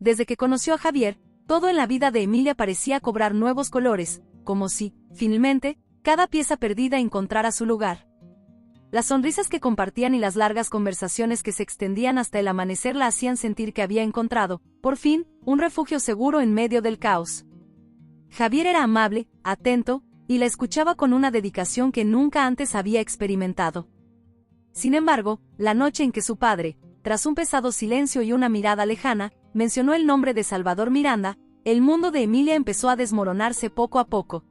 desde que conoció a Javier, todo en la vida de Emilia parecía cobrar nuevos colores, como si, finalmente, cada pieza perdida encontrara su lugar. Las sonrisas que compartían y las largas conversaciones que se extendían hasta el amanecer la hacían sentir que había encontrado, por fin, un refugio seguro en medio del caos. Javier era amable, atento, y la escuchaba con una dedicación que nunca antes había experimentado. Sin embargo, la noche en que su padre, tras un pesado silencio y una mirada lejana, mencionó el nombre de Salvador Miranda, el mundo de Emilia empezó a desmoronarse poco a poco.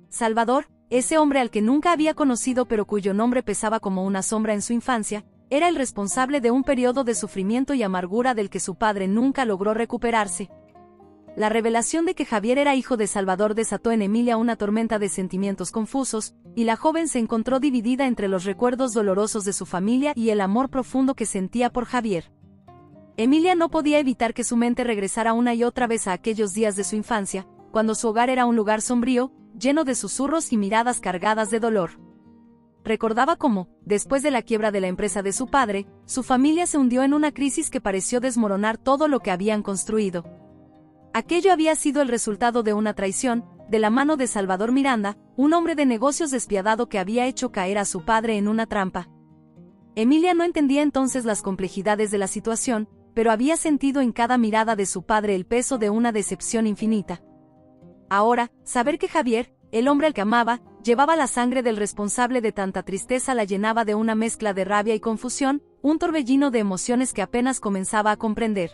Salvador, ese hombre al que nunca había conocido pero cuyo nombre pesaba como una sombra en su infancia, era el responsable de un periodo de sufrimiento y amargura del que su padre nunca logró recuperarse. La revelación de que Javier era hijo de Salvador desató en Emilia una tormenta de sentimientos confusos, y la joven se encontró dividida entre los recuerdos dolorosos de su familia y el amor profundo que sentía por Javier. Emilia no podía evitar que su mente regresara una y otra vez a aquellos días de su infancia, cuando su hogar era un lugar sombrío, lleno de susurros y miradas cargadas de dolor. Recordaba cómo, después de la quiebra de la empresa de su padre, su familia se hundió en una crisis que pareció desmoronar todo lo que habían construido. Aquello había sido el resultado de una traición, de la mano de Salvador Miranda, un hombre de negocios despiadado que había hecho caer a su padre en una trampa. Emilia no entendía entonces las complejidades de la situación, pero había sentido en cada mirada de su padre el peso de una decepción infinita. Ahora, saber que Javier, el hombre al que amaba, llevaba la sangre del responsable de tanta tristeza la llenaba de una mezcla de rabia y confusión, un torbellino de emociones que apenas comenzaba a comprender.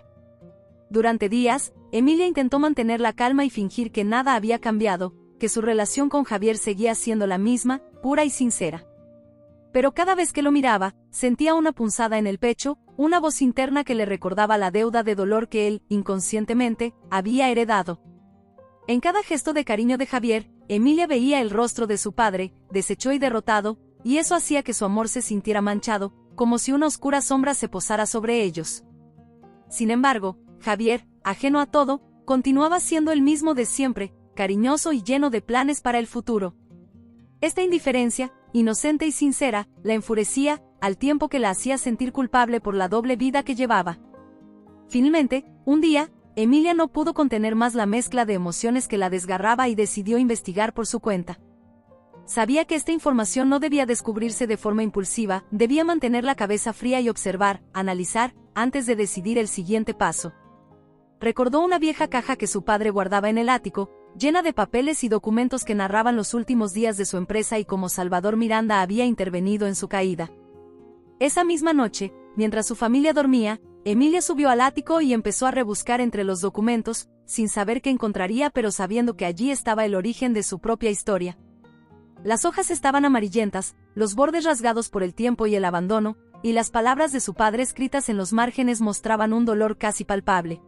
Durante días, Emilia intentó mantener la calma y fingir que nada había cambiado, que su relación con Javier seguía siendo la misma, pura y sincera. Pero cada vez que lo miraba, sentía una punzada en el pecho, una voz interna que le recordaba la deuda de dolor que él, inconscientemente, había heredado. En cada gesto de cariño de Javier, Emilia veía el rostro de su padre, deshecho y derrotado, y eso hacía que su amor se sintiera manchado, como si una oscura sombra se posara sobre ellos. Sin embargo, Javier, ajeno a todo, continuaba siendo el mismo de siempre, cariñoso y lleno de planes para el futuro. Esta indiferencia, inocente y sincera, la enfurecía, al tiempo que la hacía sentir culpable por la doble vida que llevaba. Finalmente, un día, Emilia no pudo contener más la mezcla de emociones que la desgarraba y decidió investigar por su cuenta. Sabía que esta información no debía descubrirse de forma impulsiva, debía mantener la cabeza fría y observar, analizar, antes de decidir el siguiente paso. Recordó una vieja caja que su padre guardaba en el ático, llena de papeles y documentos que narraban los últimos días de su empresa y cómo Salvador Miranda había intervenido en su caída. Esa misma noche, mientras su familia dormía, Emilia subió al ático y empezó a rebuscar entre los documentos, sin saber qué encontraría pero sabiendo que allí estaba el origen de su propia historia. Las hojas estaban amarillentas, los bordes rasgados por el tiempo y el abandono, y las palabras de su padre escritas en los márgenes mostraban un dolor casi palpable.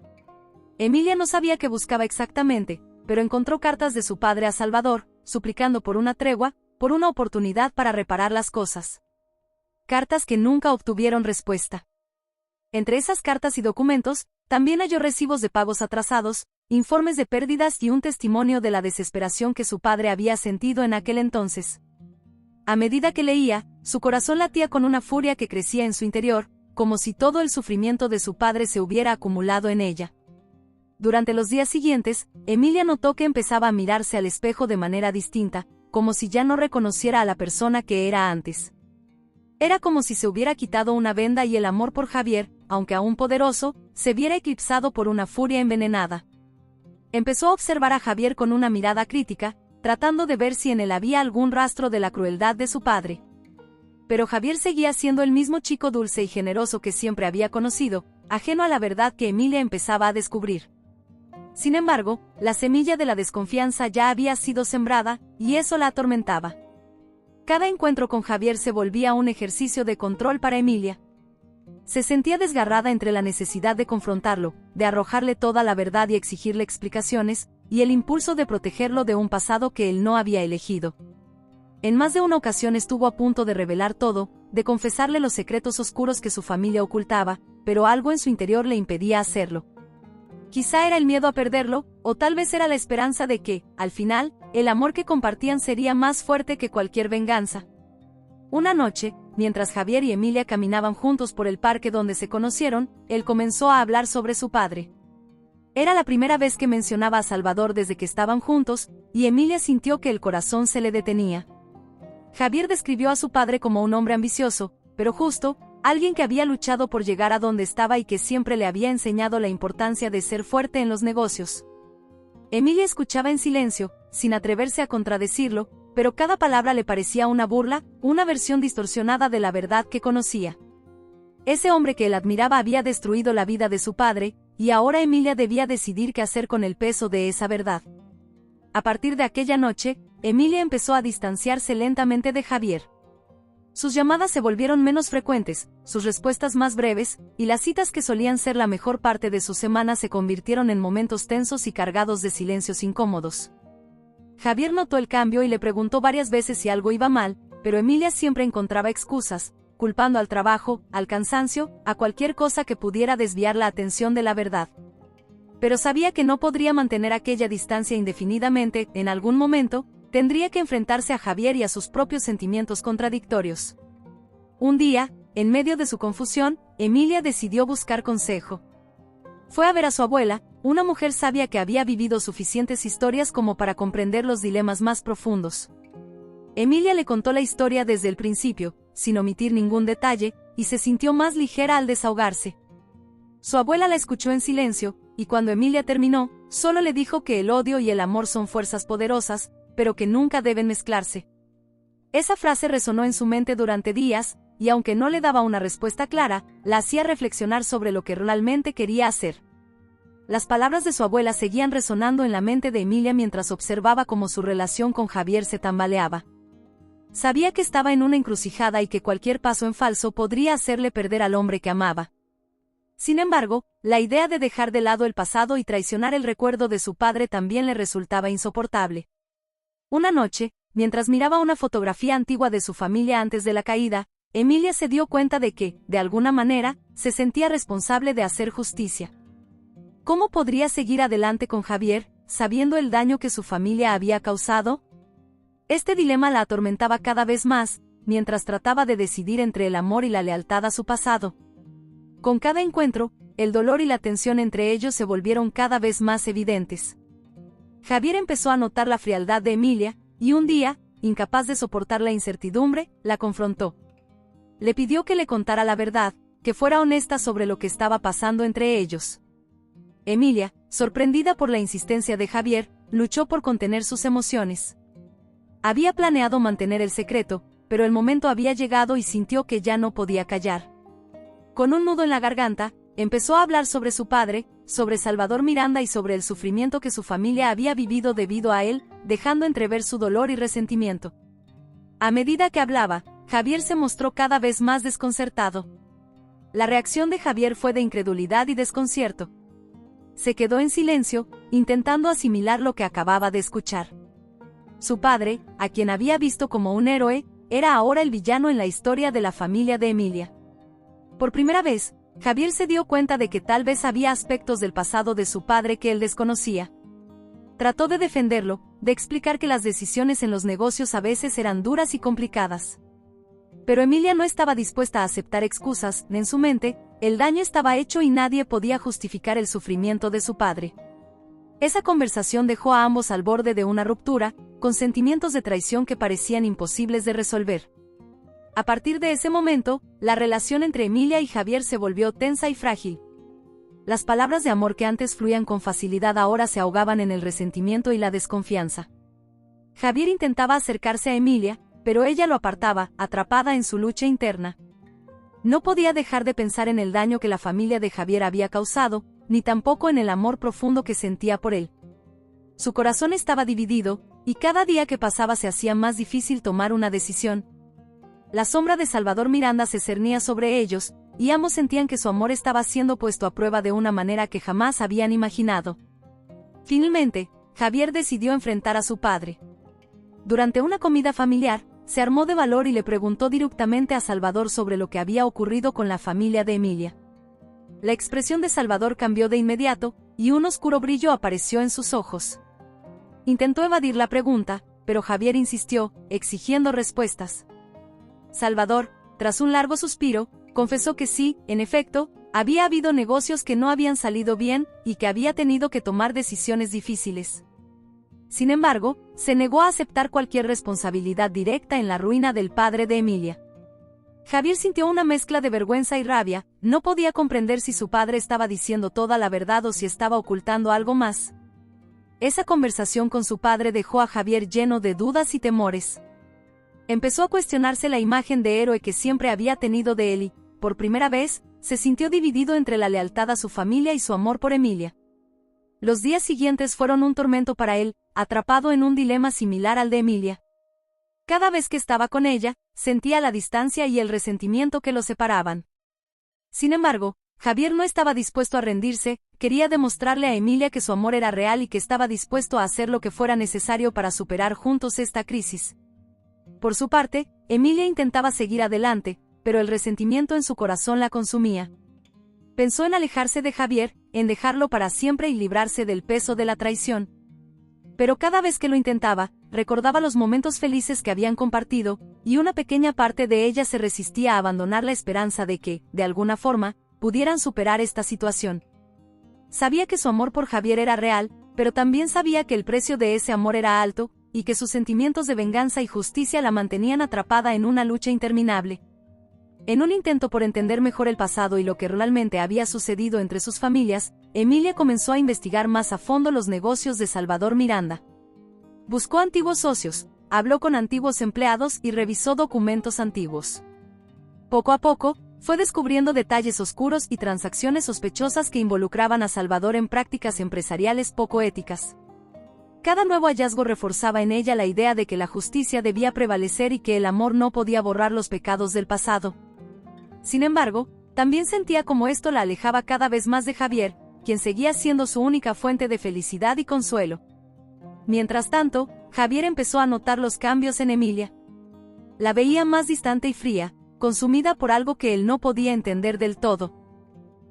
Emilia no sabía qué buscaba exactamente, pero encontró cartas de su padre a Salvador, suplicando por una tregua, por una oportunidad para reparar las cosas. Cartas que nunca obtuvieron respuesta. Entre esas cartas y documentos, también halló recibos de pagos atrasados, informes de pérdidas y un testimonio de la desesperación que su padre había sentido en aquel entonces. A medida que leía, su corazón latía con una furia que crecía en su interior, como si todo el sufrimiento de su padre se hubiera acumulado en ella. Durante los días siguientes, Emilia notó que empezaba a mirarse al espejo de manera distinta, como si ya no reconociera a la persona que era antes. Era como si se hubiera quitado una venda y el amor por Javier, aunque aún poderoso, se viera eclipsado por una furia envenenada. Empezó a observar a Javier con una mirada crítica, tratando de ver si en él había algún rastro de la crueldad de su padre. Pero Javier seguía siendo el mismo chico dulce y generoso que siempre había conocido, ajeno a la verdad que Emilia empezaba a descubrir. Sin embargo, la semilla de la desconfianza ya había sido sembrada, y eso la atormentaba. Cada encuentro con Javier se volvía un ejercicio de control para Emilia. Se sentía desgarrada entre la necesidad de confrontarlo, de arrojarle toda la verdad y exigirle explicaciones, y el impulso de protegerlo de un pasado que él no había elegido. En más de una ocasión estuvo a punto de revelar todo, de confesarle los secretos oscuros que su familia ocultaba, pero algo en su interior le impedía hacerlo. Quizá era el miedo a perderlo, o tal vez era la esperanza de que, al final, el amor que compartían sería más fuerte que cualquier venganza. Una noche, mientras Javier y Emilia caminaban juntos por el parque donde se conocieron, él comenzó a hablar sobre su padre. Era la primera vez que mencionaba a Salvador desde que estaban juntos, y Emilia sintió que el corazón se le detenía. Javier describió a su padre como un hombre ambicioso, pero justo, alguien que había luchado por llegar a donde estaba y que siempre le había enseñado la importancia de ser fuerte en los negocios. Emilia escuchaba en silencio, sin atreverse a contradecirlo, pero cada palabra le parecía una burla, una versión distorsionada de la verdad que conocía. Ese hombre que él admiraba había destruido la vida de su padre, y ahora Emilia debía decidir qué hacer con el peso de esa verdad. A partir de aquella noche, Emilia empezó a distanciarse lentamente de Javier. Sus llamadas se volvieron menos frecuentes, sus respuestas más breves, y las citas que solían ser la mejor parte de su semana se convirtieron en momentos tensos y cargados de silencios incómodos. Javier notó el cambio y le preguntó varias veces si algo iba mal, pero Emilia siempre encontraba excusas, culpando al trabajo, al cansancio, a cualquier cosa que pudiera desviar la atención de la verdad. Pero sabía que no podría mantener aquella distancia indefinidamente, en algún momento, tendría que enfrentarse a Javier y a sus propios sentimientos contradictorios. Un día, en medio de su confusión, Emilia decidió buscar consejo. Fue a ver a su abuela, una mujer sabia que había vivido suficientes historias como para comprender los dilemas más profundos. Emilia le contó la historia desde el principio, sin omitir ningún detalle, y se sintió más ligera al desahogarse. Su abuela la escuchó en silencio, y cuando Emilia terminó, solo le dijo que el odio y el amor son fuerzas poderosas, pero que nunca deben mezclarse. Esa frase resonó en su mente durante días, y aunque no le daba una respuesta clara, la hacía reflexionar sobre lo que realmente quería hacer. Las palabras de su abuela seguían resonando en la mente de Emilia mientras observaba cómo su relación con Javier se tambaleaba. Sabía que estaba en una encrucijada y que cualquier paso en falso podría hacerle perder al hombre que amaba. Sin embargo, la idea de dejar de lado el pasado y traicionar el recuerdo de su padre también le resultaba insoportable. Una noche, mientras miraba una fotografía antigua de su familia antes de la caída, Emilia se dio cuenta de que, de alguna manera, se sentía responsable de hacer justicia. ¿Cómo podría seguir adelante con Javier, sabiendo el daño que su familia había causado? Este dilema la atormentaba cada vez más, mientras trataba de decidir entre el amor y la lealtad a su pasado. Con cada encuentro, el dolor y la tensión entre ellos se volvieron cada vez más evidentes. Javier empezó a notar la frialdad de Emilia, y un día, incapaz de soportar la incertidumbre, la confrontó. Le pidió que le contara la verdad, que fuera honesta sobre lo que estaba pasando entre ellos. Emilia, sorprendida por la insistencia de Javier, luchó por contener sus emociones. Había planeado mantener el secreto, pero el momento había llegado y sintió que ya no podía callar. Con un nudo en la garganta, empezó a hablar sobre su padre, sobre Salvador Miranda y sobre el sufrimiento que su familia había vivido debido a él, dejando entrever su dolor y resentimiento. A medida que hablaba, Javier se mostró cada vez más desconcertado. La reacción de Javier fue de incredulidad y desconcierto. Se quedó en silencio, intentando asimilar lo que acababa de escuchar. Su padre, a quien había visto como un héroe, era ahora el villano en la historia de la familia de Emilia. Por primera vez, Javier se dio cuenta de que tal vez había aspectos del pasado de su padre que él desconocía. Trató de defenderlo, de explicar que las decisiones en los negocios a veces eran duras y complicadas. Pero Emilia no estaba dispuesta a aceptar excusas, en su mente, el daño estaba hecho y nadie podía justificar el sufrimiento de su padre. Esa conversación dejó a ambos al borde de una ruptura, con sentimientos de traición que parecían imposibles de resolver. A partir de ese momento, la relación entre Emilia y Javier se volvió tensa y frágil. Las palabras de amor que antes fluían con facilidad ahora se ahogaban en el resentimiento y la desconfianza. Javier intentaba acercarse a Emilia, pero ella lo apartaba, atrapada en su lucha interna. No podía dejar de pensar en el daño que la familia de Javier había causado, ni tampoco en el amor profundo que sentía por él. Su corazón estaba dividido, y cada día que pasaba se hacía más difícil tomar una decisión. La sombra de Salvador Miranda se cernía sobre ellos, y ambos sentían que su amor estaba siendo puesto a prueba de una manera que jamás habían imaginado. Finalmente, Javier decidió enfrentar a su padre. Durante una comida familiar, se armó de valor y le preguntó directamente a Salvador sobre lo que había ocurrido con la familia de Emilia. La expresión de Salvador cambió de inmediato, y un oscuro brillo apareció en sus ojos. Intentó evadir la pregunta, pero Javier insistió, exigiendo respuestas. Salvador, tras un largo suspiro, confesó que sí, en efecto, Había habido negocios que no habían salido bien y que había tenido que tomar decisiones difíciles. Sin embargo, se negó a aceptar cualquier responsabilidad directa en la ruina del padre de Emilia. Javier sintió una mezcla de vergüenza y rabia, no podía comprender si su padre estaba diciendo toda la verdad o si estaba ocultando algo más. Esa conversación con su padre dejó a Javier lleno de dudas y temores. Empezó a cuestionarse la imagen de héroe que siempre había tenido de él y, por primera vez, se sintió dividido entre la lealtad a su familia y su amor por Emilia. Los días siguientes fueron un tormento para él, atrapado en un dilema similar al de Emilia. Cada vez que estaba con ella, sentía la distancia y el resentimiento que los separaban. Sin embargo, Javier no estaba dispuesto a rendirse, quería demostrarle a Emilia que su amor era real y que estaba dispuesto a hacer lo que fuera necesario para superar juntos esta crisis. Por su parte, Emilia intentaba seguir adelante, pero el resentimiento en su corazón la consumía. Pensó en alejarse de Javier, en dejarlo para siempre y librarse del peso de la traición. Pero cada vez que lo intentaba, recordaba los momentos felices que habían compartido, y una pequeña parte de ella se resistía a abandonar la esperanza de que, de alguna forma, pudieran superar esta situación. Sabía que su amor por Javier era real, pero también sabía que el precio de ese amor era alto, y que sus sentimientos de venganza y justicia la mantenían atrapada en una lucha interminable. En un intento por entender mejor el pasado y lo que realmente había sucedido entre sus familias, Emilia comenzó a investigar más a fondo los negocios de Salvador Miranda. Buscó antiguos socios, habló con antiguos empleados y revisó documentos antiguos. Poco a poco, fue descubriendo detalles oscuros y transacciones sospechosas que involucraban a Salvador en prácticas empresariales poco éticas. Cada nuevo hallazgo reforzaba en ella la idea de que la justicia debía prevalecer y que el amor no podía borrar los pecados del pasado. Sin embargo, también sentía como esto la alejaba cada vez más de Javier, quien seguía siendo su única fuente de felicidad y consuelo. Mientras tanto, Javier empezó a notar los cambios en Emilia. La veía más distante y fría, consumida por algo que él no podía entender del todo.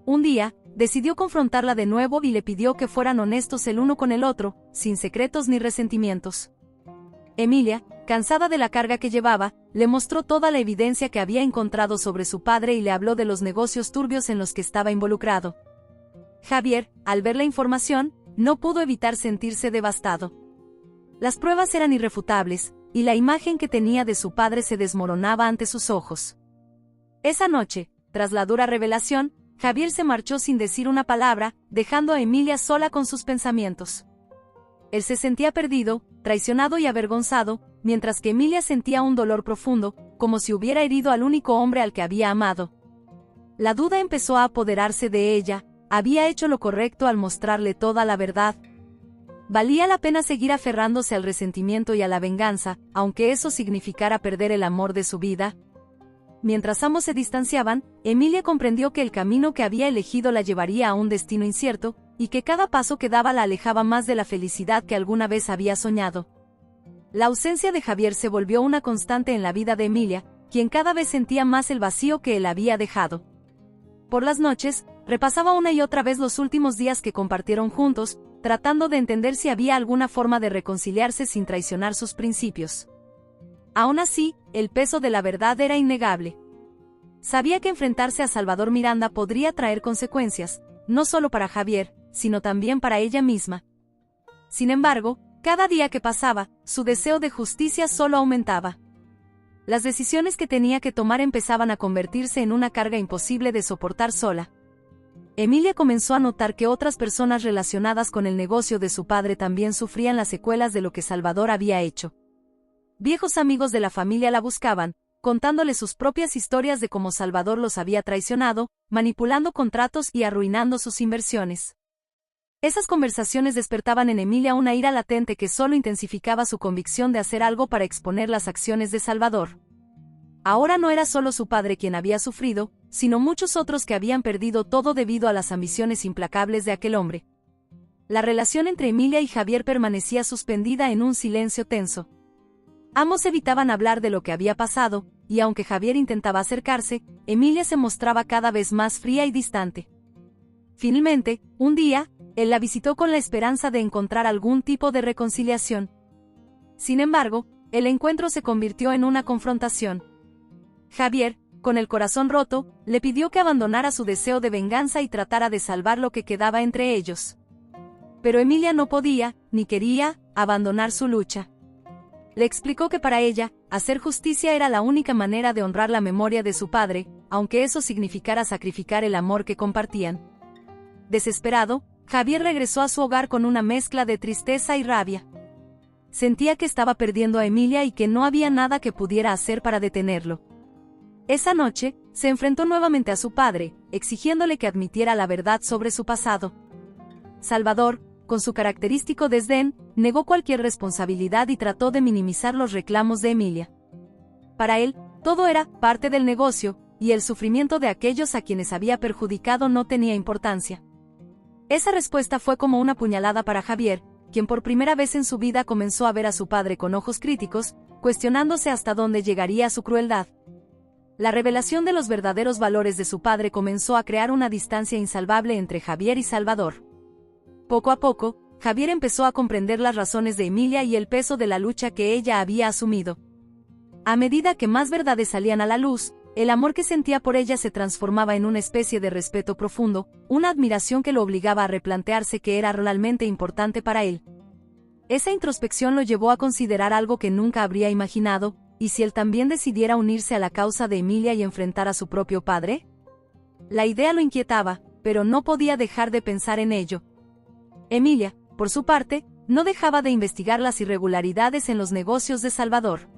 Un día, decidió confrontarla de nuevo y le pidió que fueran honestos el uno con el otro, sin secretos ni resentimientos. Emilia, cansada de la carga que llevaba, le mostró toda la evidencia que había encontrado sobre su padre y le habló de los negocios turbios en los que estaba involucrado. Javier, al ver la información, no pudo evitar sentirse devastado. Las pruebas eran irrefutables, y la imagen que tenía de su padre se desmoronaba ante sus ojos. Esa noche, tras la dura revelación, Javier se marchó sin decir una palabra, dejando a Emilia sola con sus pensamientos. Él se sentía perdido, traicionado y avergonzado, mientras que Emilia sentía un dolor profundo, como si hubiera herido al único hombre al que había amado. La duda empezó a apoderarse de ella, había hecho lo correcto al mostrarle toda la verdad. ¿Valía la pena seguir aferrándose al resentimiento y a la venganza, aunque eso significara perder el amor de su vida? Mientras ambos se distanciaban, Emilia comprendió que el camino que había elegido la llevaría a un destino incierto, y que cada paso que daba la alejaba más de la felicidad que alguna vez había soñado. La ausencia de Javier se volvió una constante en la vida de Emilia, quien cada vez sentía más el vacío que él había dejado. Por las noches, repasaba una y otra vez los últimos días que compartieron juntos, tratando de entender si había alguna forma de reconciliarse sin traicionar sus principios. Aún así, el peso de la verdad era innegable. Sabía que enfrentarse a Salvador Miranda podría traer consecuencias, no solo para Javier, sino también para ella misma. Sin embargo, cada día que pasaba, su deseo de justicia solo aumentaba. Las decisiones que tenía que tomar empezaban a convertirse en una carga imposible de soportar sola. Emilia comenzó a notar que otras personas relacionadas con el negocio de su padre también sufrían las secuelas de lo que Salvador había hecho. Viejos amigos de la familia la buscaban, contándole sus propias historias de cómo Salvador los había traicionado, manipulando contratos y arruinando sus inversiones. Esas conversaciones despertaban en Emilia una ira latente que solo intensificaba su convicción de hacer algo para exponer las acciones de Salvador. Ahora no era solo su padre quien había sufrido, sino muchos otros que habían perdido todo debido a las ambiciones implacables de aquel hombre. La relación entre Emilia y Javier permanecía suspendida en un silencio tenso. Ambos evitaban hablar de lo que había pasado, y aunque Javier intentaba acercarse, Emilia se mostraba cada vez más fría y distante. Finalmente, un día, él la visitó con la esperanza de encontrar algún tipo de reconciliación. Sin embargo, el encuentro se convirtió en una confrontación. Javier, con el corazón roto, le pidió que abandonara su deseo de venganza y tratara de salvar lo que quedaba entre ellos. Pero Emilia no podía, ni quería, abandonar su lucha. Le explicó que para ella, hacer justicia era la única manera de honrar la memoria de su padre, aunque eso significara sacrificar el amor que compartían. Desesperado, Javier regresó a su hogar con una mezcla de tristeza y rabia. Sentía que estaba perdiendo a Emilia y que no había nada que pudiera hacer para detenerlo. Esa noche, se enfrentó nuevamente a su padre, exigiéndole que admitiera la verdad sobre su pasado. Salvador, con su característico desdén, negó cualquier responsabilidad y trató de minimizar los reclamos de Emilia. Para él, todo era parte del negocio, y el sufrimiento de aquellos a quienes había perjudicado no tenía importancia. Esa respuesta fue como una puñalada para Javier, quien por primera vez en su vida comenzó a ver a su padre con ojos críticos, cuestionándose hasta dónde llegaría su crueldad. La revelación de los verdaderos valores de su padre comenzó a crear una distancia insalvable entre Javier y Salvador. Poco a poco, Javier empezó a comprender las razones de Emilia y el peso de la lucha que ella había asumido. A medida que más verdades salían a la luz, el amor que sentía por ella se transformaba en una especie de respeto profundo, una admiración que lo obligaba a replantearse qué era realmente importante para él. Esa introspección lo llevó a considerar algo que nunca habría imaginado: ¿y si él también decidiera unirse a la causa de Emilia y enfrentar a su propio padre? La idea lo inquietaba, pero no podía dejar de pensar en ello. Emilia, por su parte, no dejaba de investigar las irregularidades en los negocios de Salvador.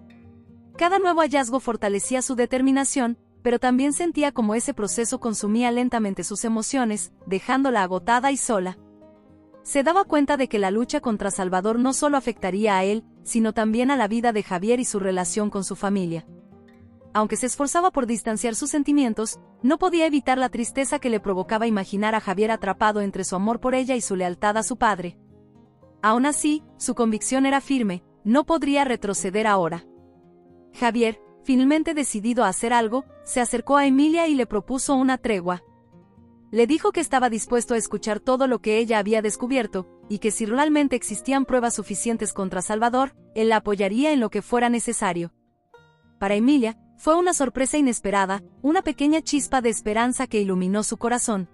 Cada nuevo hallazgo fortalecía su determinación, pero también sentía como ese proceso consumía lentamente sus emociones, dejándola agotada y sola. Se daba cuenta de que la lucha contra Salvador no solo afectaría a él, sino también a la vida de Javier y su relación con su familia. Aunque se esforzaba por distanciar sus sentimientos, no podía evitar la tristeza que le provocaba imaginar a Javier atrapado entre su amor por ella y su lealtad a su padre. Aún así, su convicción era firme: no podría retroceder ahora. Javier, finalmente decidido a hacer algo, se acercó a Emilia y le propuso una tregua. Le dijo que estaba dispuesto a escuchar todo lo que ella había descubierto, y que si realmente existían pruebas suficientes contra Salvador, él la apoyaría en lo que fuera necesario. Para Emilia, fue una sorpresa inesperada, una pequeña chispa de esperanza que iluminó su corazón.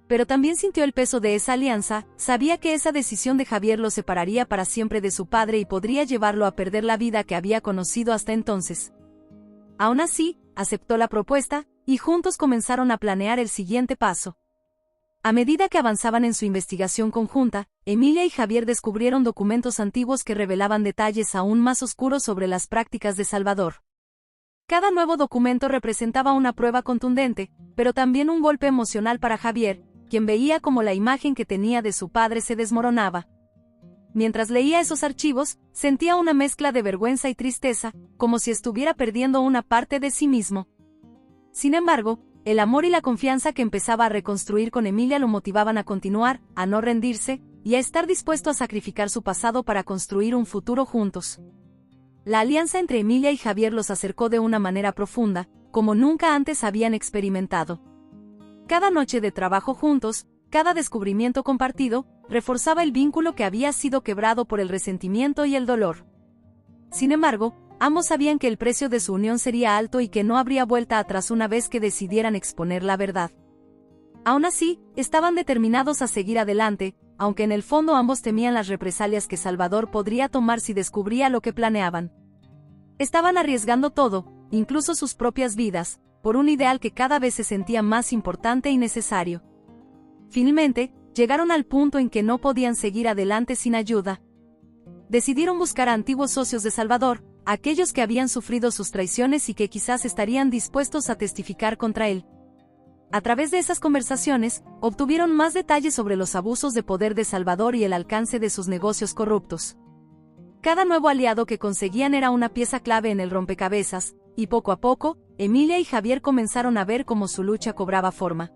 Pero también sintió el peso de esa alianza, sabía que esa decisión de Javier lo separaría para siempre de su padre y podría llevarlo a perder la vida que había conocido hasta entonces. Aún así, aceptó la propuesta, y juntos comenzaron a planear el siguiente paso. A medida que avanzaban en su investigación conjunta, Emilia y Javier descubrieron documentos antiguos que revelaban detalles aún más oscuros sobre las prácticas de Salvador. Cada nuevo documento representaba una prueba contundente, pero también un golpe emocional para Javier, quien veía cómo la imagen que tenía de su padre se desmoronaba. Mientras leía esos archivos, sentía una mezcla de vergüenza y tristeza, como si estuviera perdiendo una parte de sí mismo. Sin embargo, el amor y la confianza que empezaba a reconstruir con Emilia lo motivaban a continuar, a no rendirse, y a estar dispuesto a sacrificar su pasado para construir un futuro juntos. La alianza entre Emilia y Javier los acercó de una manera profunda, como nunca antes habían experimentado. Cada noche de trabajo juntos, cada descubrimiento compartido, reforzaba el vínculo que había sido quebrado por el resentimiento y el dolor. Sin embargo, ambos sabían que el precio de su unión sería alto y que no habría vuelta atrás una vez que decidieran exponer la verdad. Aún así, estaban determinados a seguir adelante, aunque en el fondo ambos temían las represalias que Salvador podría tomar si descubría lo que planeaban. Estaban arriesgando todo, incluso sus propias vidas, por un ideal que cada vez se sentía más importante y necesario. Finalmente, llegaron al punto en que no podían seguir adelante sin ayuda. Decidieron buscar a antiguos socios de Salvador, aquellos que habían sufrido sus traiciones y que quizás estarían dispuestos a testificar contra él. A través de esas conversaciones, obtuvieron más detalles sobre los abusos de poder de Salvador y el alcance de sus negocios corruptos. Cada nuevo aliado que conseguían era una pieza clave en el rompecabezas, y poco a poco, Emilia y Javier comenzaron a ver cómo su lucha cobraba forma.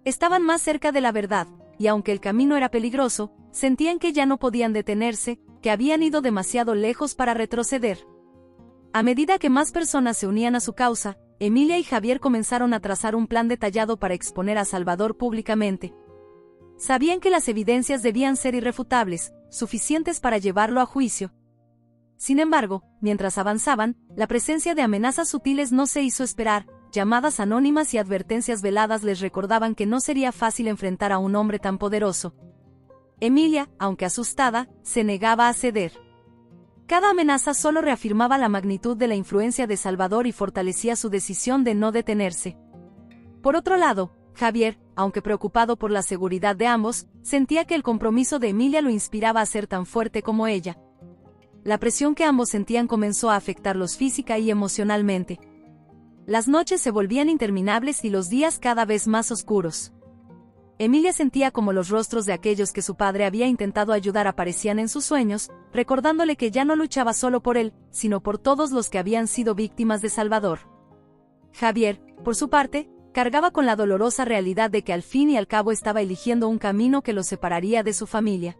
Estaban más cerca de la verdad, y aunque el camino era peligroso, sentían que ya no podían detenerse, que habían ido demasiado lejos para retroceder. A medida que más personas se unían a su causa, Emilia y Javier comenzaron a trazar un plan detallado para exponer a Salvador públicamente. Sabían que las evidencias debían ser irrefutables, suficientes para llevarlo a juicio. Sin embargo, mientras avanzaban, la presencia de amenazas sutiles no se hizo esperar, llamadas anónimas y advertencias veladas les recordaban que no sería fácil enfrentar a un hombre tan poderoso. Emilia, aunque asustada, se negaba a ceder. Cada amenaza solo reafirmaba la magnitud de la influencia de Salvador y fortalecía su decisión de no detenerse. Por otro lado, Javier, aunque preocupado por la seguridad de ambos, sentía que el compromiso de Emilia lo inspiraba a ser tan fuerte como ella. La presión que ambos sentían comenzó a afectarlos física y emocionalmente. Las noches se volvían interminables y los días cada vez más oscuros. Emilia sentía como los rostros de aquellos que su padre había intentado ayudar aparecían en sus sueños, recordándole que ya no luchaba solo por él, sino por todos los que habían sido víctimas de Salvador. Javier, por su parte, cargaba con la dolorosa realidad de que al fin y al cabo estaba eligiendo un camino que lo separaría de su familia.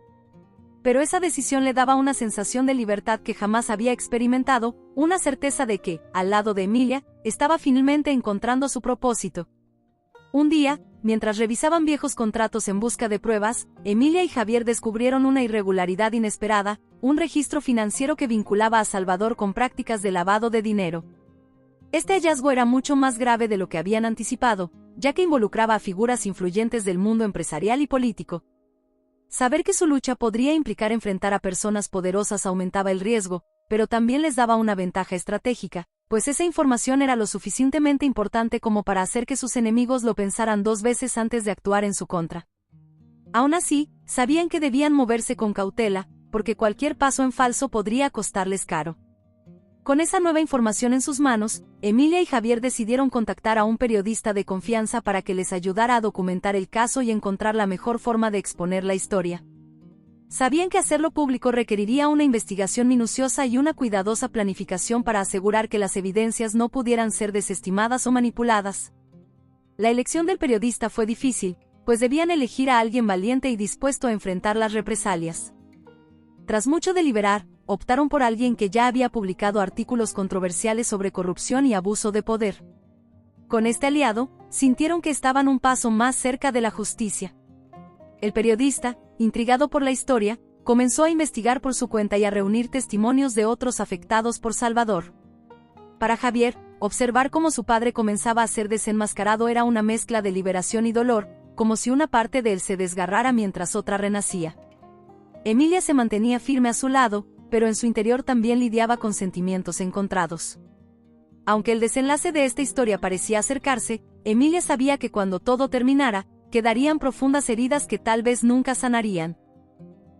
Pero esa decisión le daba una sensación de libertad que jamás había experimentado, una certeza de que, al lado de Emilia, estaba finalmente encontrando su propósito. Un día, mientras revisaban viejos contratos en busca de pruebas, Emilia y Javier descubrieron una irregularidad inesperada, un registro financiero que vinculaba a Salvador con prácticas de lavado de dinero. Este hallazgo era mucho más grave de lo que habían anticipado, ya que involucraba a figuras influyentes del mundo empresarial y político. Saber que su lucha podría implicar enfrentar a personas poderosas aumentaba el riesgo, pero también les daba una ventaja estratégica, pues esa información era lo suficientemente importante como para hacer que sus enemigos lo pensaran dos veces antes de actuar en su contra. Aún así, sabían que debían moverse con cautela, porque cualquier paso en falso podría costarles caro. Con esa nueva información en sus manos, Emilia y Javier decidieron contactar a un periodista de confianza para que les ayudara a documentar el caso y encontrar la mejor forma de exponer la historia. Sabían que hacerlo público requeriría una investigación minuciosa y una cuidadosa planificación para asegurar que las evidencias no pudieran ser desestimadas o manipuladas. La elección del periodista fue difícil, pues debían elegir a alguien valiente y dispuesto a enfrentar las represalias. Tras mucho deliberar, optaron por alguien que ya había publicado artículos controversiales sobre corrupción y abuso de poder. Con este aliado, sintieron que estaban un paso más cerca de la justicia. El periodista, intrigado por la historia, comenzó a investigar por su cuenta y a reunir testimonios de otros afectados por Salvador. Para Javier, observar cómo su padre comenzaba a ser desenmascarado era una mezcla de liberación y dolor, como si una parte de él se desgarrara mientras otra renacía. Emilia se mantenía firme a su lado, pero en su interior también lidiaba con sentimientos encontrados. Aunque el desenlace de esta historia parecía acercarse, Emilia sabía que cuando todo terminara, quedarían profundas heridas que tal vez nunca sanarían.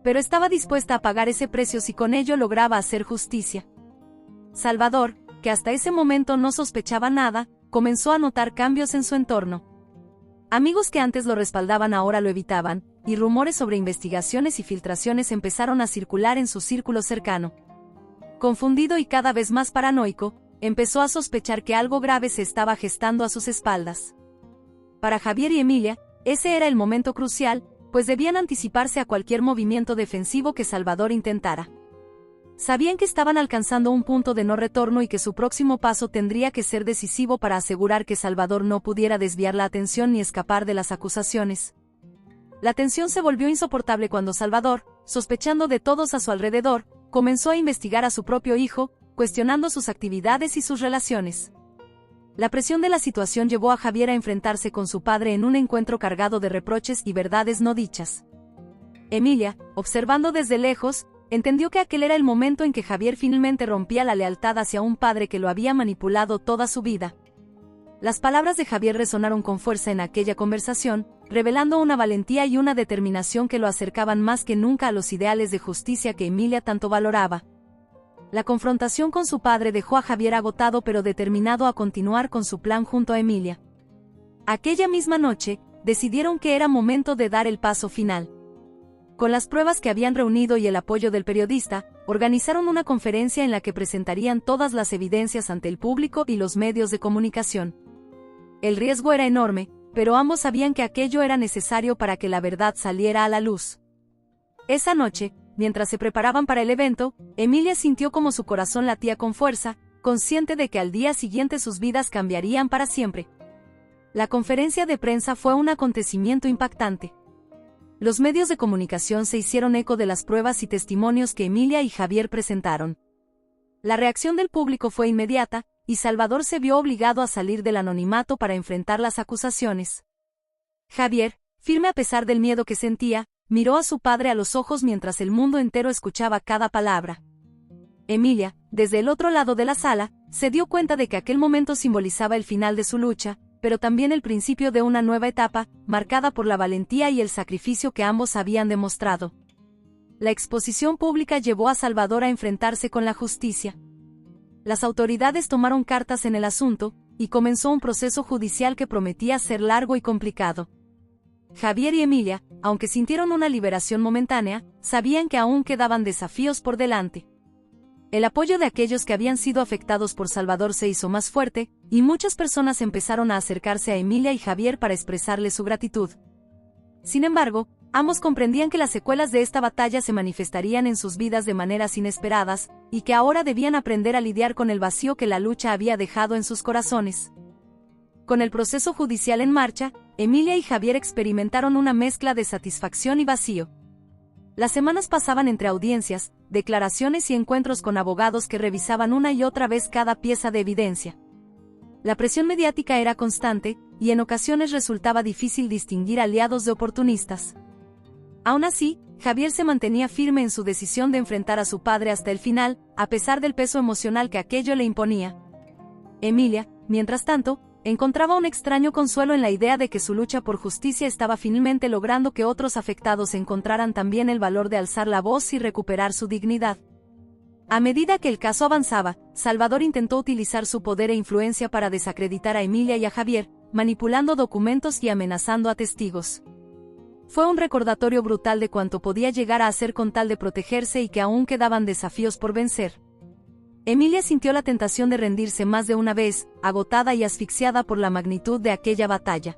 Pero estaba dispuesta a pagar ese precio si con ello lograba hacer justicia. Salvador, que hasta ese momento no sospechaba nada, comenzó a notar cambios en su entorno. Amigos que antes lo respaldaban ahora lo evitaban, y rumores sobre investigaciones y filtraciones empezaron a circular en su círculo cercano. Confundido y cada vez más paranoico, empezó a sospechar que algo grave se estaba gestando a sus espaldas. Para Javier y Emilia, ese era el momento crucial, pues debían anticiparse a cualquier movimiento defensivo que Salvador intentara. Sabían que estaban alcanzando un punto de no retorno y que su próximo paso tendría que ser decisivo para asegurar que Salvador no pudiera desviar la atención ni escapar de las acusaciones. La tensión se volvió insoportable cuando Salvador, sospechando de todos a su alrededor, comenzó a investigar a su propio hijo, cuestionando sus actividades y sus relaciones. La presión de la situación llevó a Javier a enfrentarse con su padre en un encuentro cargado de reproches y verdades no dichas. Emilia, observando desde lejos, entendió que aquel era el momento en que Javier finalmente rompía la lealtad hacia un padre que lo había manipulado toda su vida. Las palabras de Javier resonaron con fuerza en aquella conversación, revelando una valentía y una determinación que lo acercaban más que nunca a los ideales de justicia que Emilia tanto valoraba. La confrontación con su padre dejó a Javier agotado pero determinado a continuar con su plan junto a Emilia. Aquella misma noche, decidieron que era momento de dar el paso final. Con las pruebas que habían reunido y el apoyo del periodista, organizaron una conferencia en la que presentarían todas las evidencias ante el público y los medios de comunicación. El riesgo era enorme, pero ambos sabían que aquello era necesario para que la verdad saliera a la luz. Esa noche, mientras se preparaban para el evento, Emilia sintió como su corazón latía con fuerza, consciente de que al día siguiente sus vidas cambiarían para siempre. La conferencia de prensa fue un acontecimiento impactante. Los medios de comunicación se hicieron eco de las pruebas y testimonios que Emilia y Javier presentaron. La reacción del público fue inmediata, y Salvador se vio obligado a salir del anonimato para enfrentar las acusaciones. Javier, firme a pesar del miedo que sentía, miró a su padre a los ojos mientras el mundo entero escuchaba cada palabra. Emilia, desde el otro lado de la sala, se dio cuenta de que aquel momento simbolizaba el final de su lucha, pero también el principio de una nueva etapa, marcada por la valentía y el sacrificio que ambos habían demostrado. La exposición pública llevó a Salvador a enfrentarse con la justicia. Las autoridades tomaron cartas en el asunto, y comenzó un proceso judicial que prometía ser largo y complicado. Javier y Emilia, aunque sintieron una liberación momentánea, sabían que aún quedaban desafíos por delante. El apoyo de aquellos que habían sido afectados por Salvador se hizo más fuerte, y muchas personas empezaron a acercarse a Emilia y Javier para expresarles su gratitud. Sin embargo, ambos comprendían que las secuelas de esta batalla se manifestarían en sus vidas de maneras inesperadas, y que ahora debían aprender a lidiar con el vacío que la lucha había dejado en sus corazones. Con el proceso judicial en marcha, Emilia y Javier experimentaron una mezcla de satisfacción y vacío. Las semanas pasaban entre audiencias, declaraciones y encuentros con abogados que revisaban una y otra vez cada pieza de evidencia. La presión mediática era constante, y en ocasiones resultaba difícil distinguir aliados de oportunistas. Aún así, Javier se mantenía firme en su decisión de enfrentar a su padre hasta el final, a pesar del peso emocional que aquello le imponía. Emilia, mientras tanto, encontraba un extraño consuelo en la idea de que su lucha por justicia estaba finalmente logrando que otros afectados encontraran también el valor de alzar la voz y recuperar su dignidad. A medida que el caso avanzaba, Salvador intentó utilizar su poder e influencia para desacreditar a Emilia y a Javier, manipulando documentos y amenazando a testigos. Fue un recordatorio brutal de cuánto podía llegar a hacer con tal de protegerse y que aún quedaban desafíos por vencer. Emilia sintió la tentación de rendirse más de una vez, agotada y asfixiada por la magnitud de aquella batalla.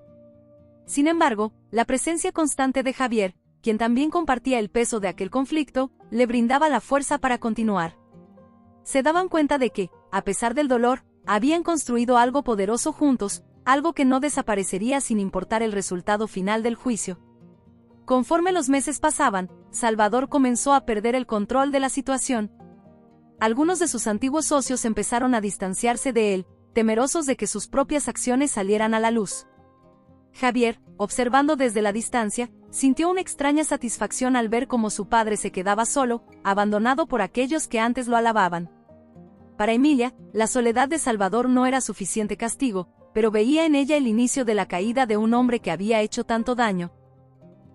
Sin embargo, la presencia constante de Javier, quien también compartía el peso de aquel conflicto, le brindaba la fuerza para continuar. Se daban cuenta de que, a pesar del dolor, habían construido algo poderoso juntos, algo que no desaparecería sin importar el resultado final del juicio. Conforme los meses pasaban, Salvador comenzó a perder el control de la situación. Algunos de sus antiguos socios empezaron a distanciarse de él, temerosos de que sus propias acciones salieran a la luz. Javier, observando desde la distancia, sintió una extraña satisfacción al ver cómo su padre se quedaba solo, abandonado por aquellos que antes lo alababan. Para Emilia, la soledad de Salvador no era suficiente castigo, pero veía en ella el inicio de la caída de un hombre que había hecho tanto daño.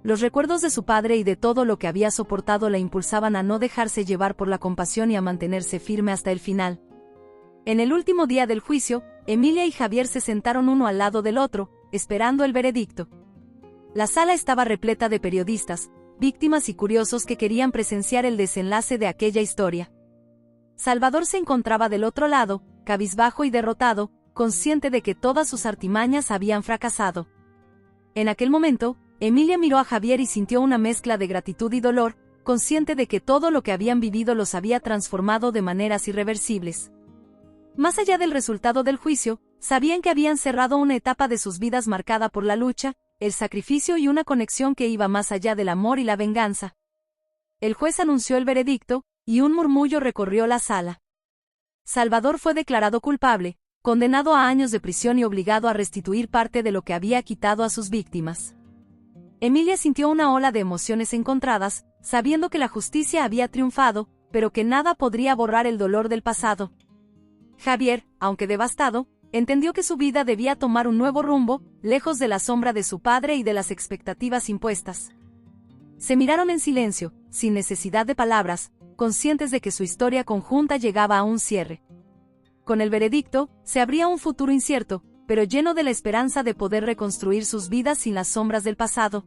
Los recuerdos de su padre y de todo lo que había soportado la impulsaban a no dejarse llevar por la compasión y a mantenerse firme hasta el final. En el último día del juicio, Emilia y Javier se sentaron uno al lado del otro, esperando el veredicto. La sala estaba repleta de periodistas, víctimas y curiosos que querían presenciar el desenlace de aquella historia. Salvador se encontraba del otro lado, cabizbajo y derrotado, consciente de que todas sus artimañas habían fracasado. En aquel momento, Emilia miró a Javier y sintió una mezcla de gratitud y dolor, consciente de que todo lo que habían vivido los había transformado de maneras irreversibles. Más allá del resultado del juicio, sabían que habían cerrado una etapa de sus vidas marcada por la lucha, el sacrificio y una conexión que iba más allá del amor y la venganza. El juez anunció el veredicto, y un murmullo recorrió la sala. Salvador fue declarado culpable, condenado a años de prisión y obligado a restituir parte de lo que había quitado a sus víctimas. Emilia sintió una ola de emociones encontradas, sabiendo que la justicia había triunfado, pero que nada podría borrar el dolor del pasado. Javier, aunque devastado, entendió que su vida debía tomar un nuevo rumbo, lejos de la sombra de su padre y de las expectativas impuestas. Se miraron en silencio, sin necesidad de palabras, conscientes de que su historia conjunta llegaba a un cierre. Con el veredicto, se abría un futuro incierto, pero lleno de la esperanza de poder reconstruir sus vidas sin las sombras del pasado.